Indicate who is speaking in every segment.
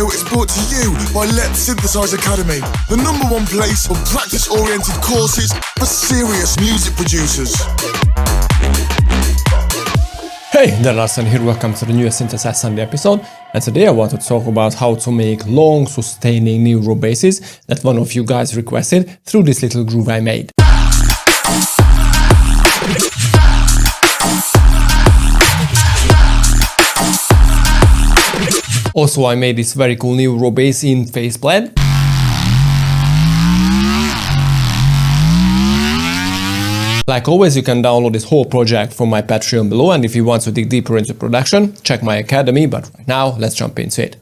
Speaker 1: video is brought to you by Letsynthesize Academy, the #1 place for practice-oriented courses for serious music producers.
Speaker 2: Hey, there Larsen here, welcome to the newest Synthesize Sunday episode, and today I want to talk about how to make long sustaining Neuro basses that one of you guys requested through this little groove I made. Also, I made this very cool Neuro bass in faceplant. Like always, you can download this whole project from my Patreon below, and if you want to dig deeper into production, check my academy, but right now, let's jump into it.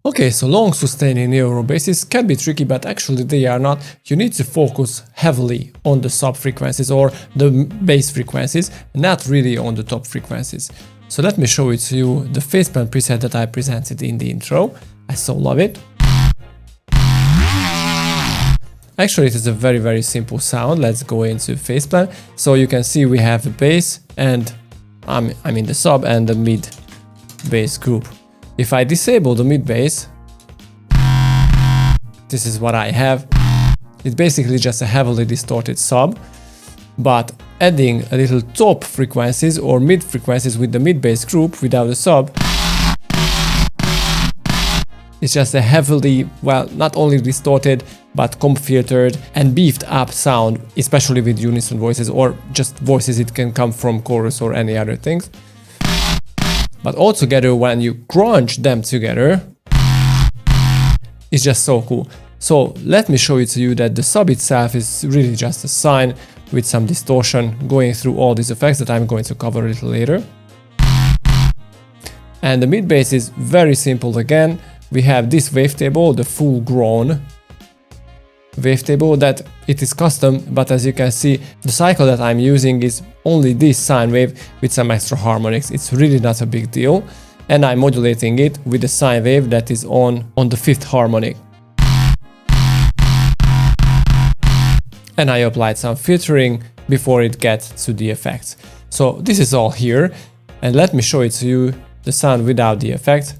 Speaker 2: Okay, so long sustaining Neuro basses can be tricky, but actually they are not. You need to focus heavily on the sub frequencies or the bass frequencies, not really on the top frequencies. So let me show it to you, the faceplant preset that I presented in the intro. I so love it. Actually, it is a very simple sound. Let's go into faceplant. So you can see we have the bass and I mean the sub and the mid bass group. If I disable the mid bass, this is what I have. It's basically just a heavily distorted sub, but adding a little top frequencies or mid frequencies with the mid bass group without the sub, it's just a heavily, well, not only distorted, but comp filtered and beefed up sound, especially with unison voices or just voices. It can come from chorus or any other things. But altogether, when you crunch them together, it's just so cool. So let me show it to you that the sub itself is really just a sine with some distortion going through all these effects that I'm going to cover a little later. And the mid bass is very simple again. We have this wavetable, the full grown wavetable, that it is custom, but as you can see, the cycle that I'm using is only this sine wave with some extra harmonics. It's really not a big deal, and I'm modulating it with the sine wave that is on the 5th harmonic. And I applied some filtering before it gets to the effects. So this is all here, and let me show it to you, the sound without the effect.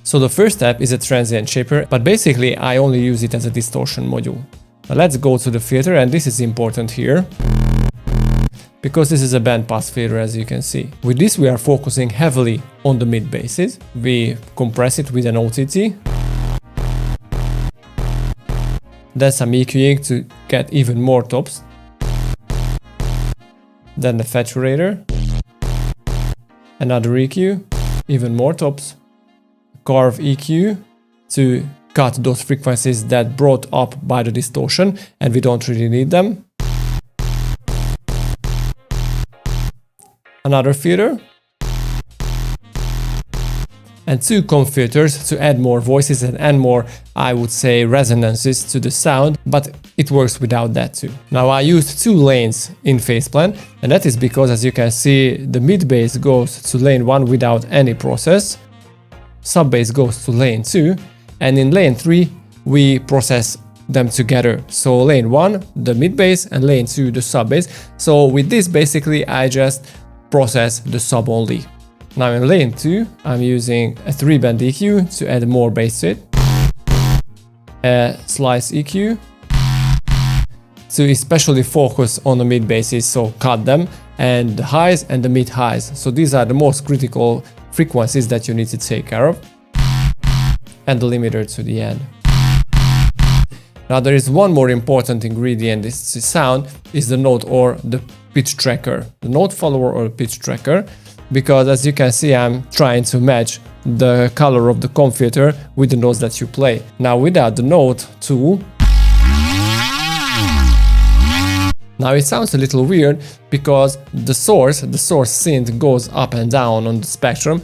Speaker 2: So the first step is a transient shaper, but basically I only use it as a distortion module. Now let's go to the filter, and this is important here, because this is a bandpass filter, as you can see. With this we are focusing heavily on the mid basses. We compress it with an OTT. Then some EQing to get even more tops. Then the saturator. Another EQ, even more tops. Carve EQ to cut those frequencies that brought up by the distortion and we don't really need them. Another filter. And 2 comp filters to add more voices and more, I would say, resonances to the sound, but it works without that too. Now I used 2 lanes in faceplant, and that is because, as you can see, the mid bass goes to lane 1 without any process. Sub bass goes to lane 2, and in lane 3 we process them together. So lane 1 the mid bass and lane 2 the sub bass. So with this basically I just process the sub only. Now in lane 2 I'm using a 3-band EQ to add more bass to it, a slice EQ to especially focus on the mid basses, so cut them, and the highs and the mid highs. So these are the most critical frequencies that you need to take care of, and the limiter to the end. Now there is one more important ingredient in this sound, is the note or the pitch tracker, the note follower or pitch tracker, because as you can see I'm trying to match the color of the comp filter with the notes that you play. Now without the note tool, now it sounds a little weird because the source synth goes up and down on the spectrum,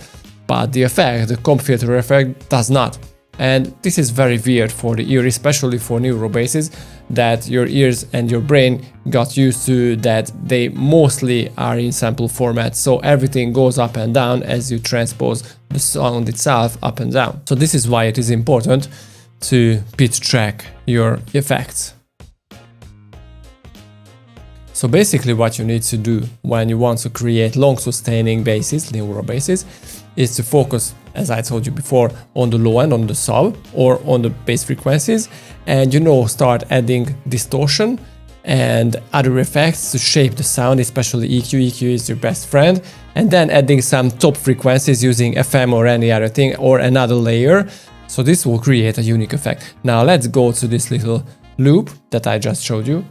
Speaker 2: but the effect, the comp filter effect, does not. And this is very weird for the ear, especially for Neuro basses, that your ears and your brain got used to, that they mostly are in sample format, so everything goes up and down as you transpose the sound itself up and down. So this is why it is important to pitch track your effects. So basically what you need to do when you want to create long sustaining basses, Neuro basses, is to focus, as I told you before, on the low end, on the sub or on the bass frequencies, and start adding distortion and other effects to shape the sound, especially EQ. EQ is your best friend, and then adding some top frequencies using FM or any other thing or another layer. So this will create a unique effect. Now let's go to this little loop that I just showed you.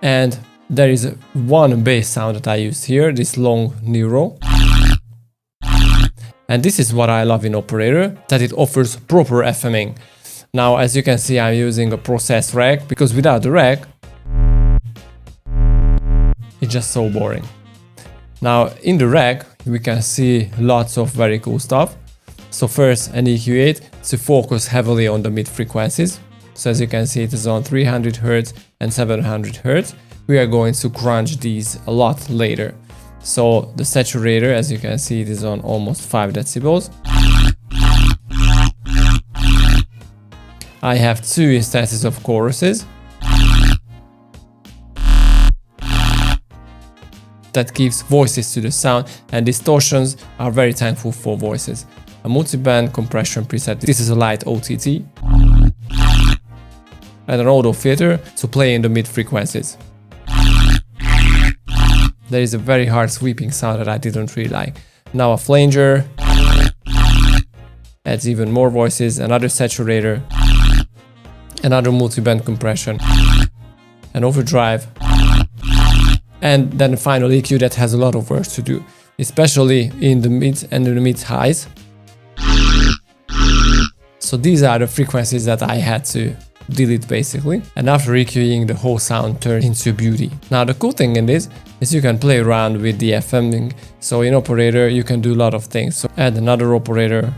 Speaker 2: And there is one bass sound that I used here, this long Neuro. And this is what I love in Operator, that it offers proper FMing. Now, as you can see, I'm using a process rack, because without the rack, it's just so boring. Now, in the rack, we can see lots of very cool stuff. So first, an EQ8 to focus heavily on the mid frequencies. So as you can see, it is on 300 Hz and 700 Hz. We are going to crunch these a lot later. So the saturator, as you can see, it is on almost 5 decibels. I have 2 instances of choruses. That gives voices to the sound, and distortions are very thankful for voices. A multi-band compression preset, this is a light OTT. And an auto filter to play in the mid frequencies. There is a very hard sweeping sound that I didn't really like. Now a flanger adds even more voices, another saturator, another multi-band compression, an overdrive, and then a final EQ that has a lot of work to do, especially in the mid and the mid highs. So these are the frequencies that I had to delete basically, and after EQing, the whole sound turned into beauty. Now the cool thing in this is you can play around with the FMing. So in Operator you can do a lot of things. So add another operator,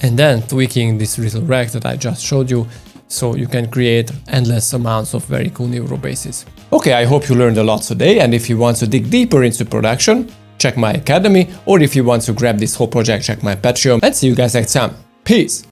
Speaker 2: and then tweaking this little rack that I just showed you, so you can create endless amounts of very cool Neuro basses. Okay, I hope you learned a lot today, and if you want to dig deeper into production, check my academy, or if you want to grab this whole project, check my Patreon, and see you guys next time. Peace!